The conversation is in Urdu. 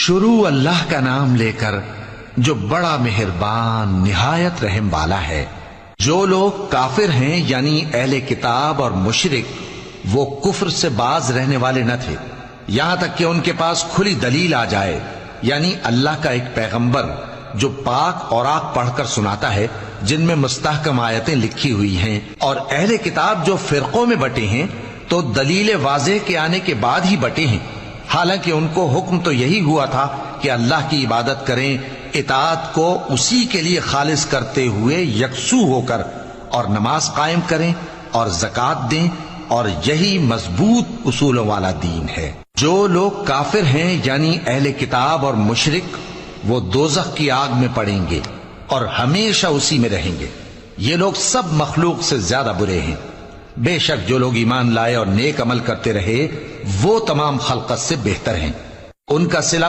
شروع اللہ کا نام لے کر جو بڑا مہربان نہایت رحم والا ہے۔ جو لوگ کافر ہیں یعنی اہل کتاب اور مشرک، وہ کفر سے باز رہنے والے نہ تھے یہاں تک کہ ان کے پاس کھلی دلیل آ جائے، یعنی اللہ کا ایک پیغمبر جو پاک اوراق پڑھ کر سناتا ہے جن میں مستحکم آیتیں لکھی ہوئی ہیں، اور اہل کتاب جو فرقوں میں بٹے ہیں تو دلیل واضح کے آنے کے بعد ہی بٹے ہیں، حالانکہ ان کو حکم تو یہی ہوا تھا کہ اللہ کی عبادت کریں، اطاعت کو اسی کے لیے خالص کرتے ہوئے یکسو ہو کر، اور نماز قائم کریں اور زکوٰۃ دیں، اور یہی مضبوط اصولوں والا دین ہے۔ جو لوگ کافر ہیں یعنی اہل کتاب اور مشرک، وہ دوزخ کی آگ میں پڑیں گے اور ہمیشہ اسی میں رہیں گے۔ یہ لوگ سب مخلوق سے زیادہ برے ہیں۔ بے شک جو لوگ ایمان لائے اور نیک عمل کرتے رہے وہ تمام خلقت سے بہتر ہیں۔ ان کا صلہ